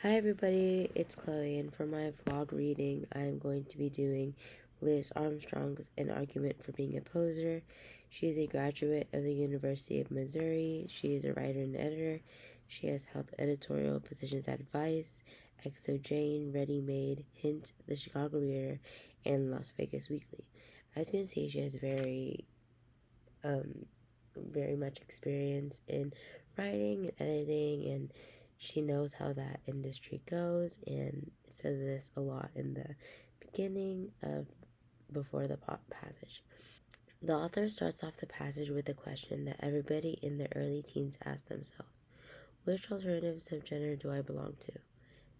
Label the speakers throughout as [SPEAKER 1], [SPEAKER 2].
[SPEAKER 1] Hi everybody, it's Chloe, and for my vlog reading, I am going to be doing Liz Armstrong's An Argument for Being a Poser. She is a graduate of the University of Missouri. She is a writer and editor. She has held editorial positions at Vice, XO Jane, Ready Made, Hint, The Chicago Reader, and Las Vegas Weekly. As you can see, she has very much experience in writing and editing, and she knows how that industry goes, and it says this a lot in the beginning of before the passage. The author starts off the passage with a question that everybody in their early teens asks themselves: which alternative subgender do I belong to?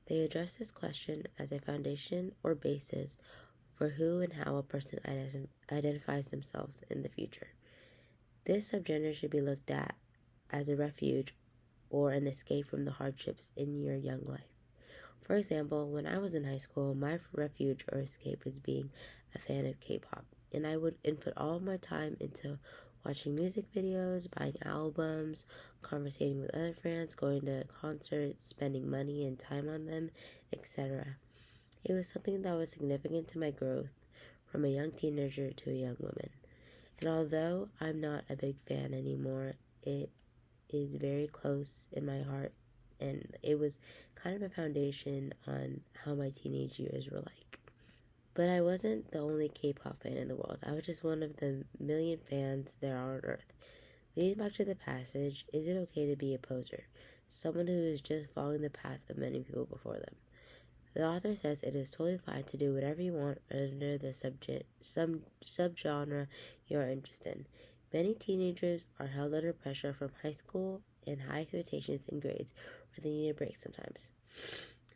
[SPEAKER 1] They address this question as a foundation or basis for who and how a person identifies themselves in the future. This subgender should be looked at as a refuge or an escape from the hardships in your young life. For example, when I was in high school, my refuge or escape was being a fan of K-pop, and I would input all of my time into watching music videos, buying albums, conversating with other friends, going to concerts, spending money and time on them, etc. It was something that was significant to my growth from a young teenager to a young woman. And although I'm not a big fan anymore, it is very close in my heart, and it was kind of a foundation on how my teenage years were like. But I wasn't the only K-pop fan in the world. I was just one of the million fans there are on Earth. Leading back to the passage, is it okay to be a poser? Someone who is just following the path of many people before them. The author says it is totally fine to do whatever you want under the subgenre you are interested in. Many teenagers are held under pressure from high school and high expectations and grades where they need a break sometimes.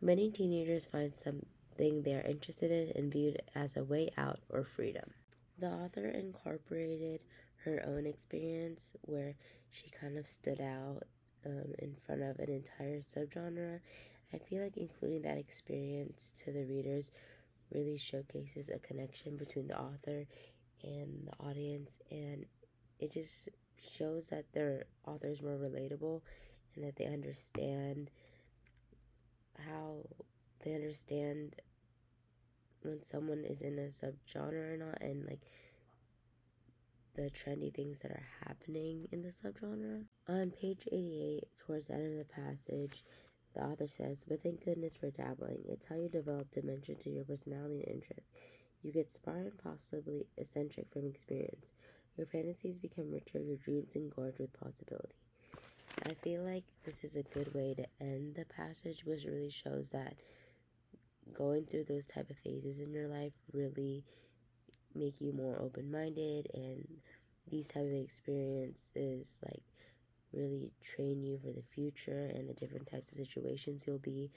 [SPEAKER 1] Many teenagers find something they are interested in and view it as a way out or freedom. The author incorporated her own experience where she kind of stood out in front of an entire subgenre. I feel like including that experience to the readers really showcases a connection between the author and the audience, and it just shows that their author is more relatable and that they understand when someone is in a subgenre or not, and like the trendy things that are happening in the subgenre. On page 88, towards the end of the passage, the author says, but thank goodness for dabbling. It's how you develop dimension to your personality and interests. You get smart and possibly eccentric from experience. Your fantasies become richer, your dreams engorge with possibility. I feel like this is a good way to end the passage, which really shows that going through those type of phases in your life really make you more open-minded, and these type of experiences like really train you for the future and the different types of situations you'll be.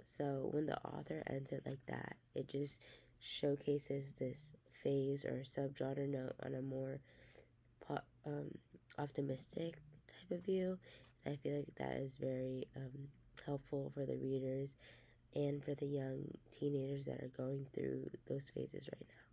[SPEAKER 1] So when the author ends it like that, it just showcases this phase or subgenre note on a more optimistic type of view. And I feel like that is very helpful for the readers and for the young teenagers that are going through those phases right now.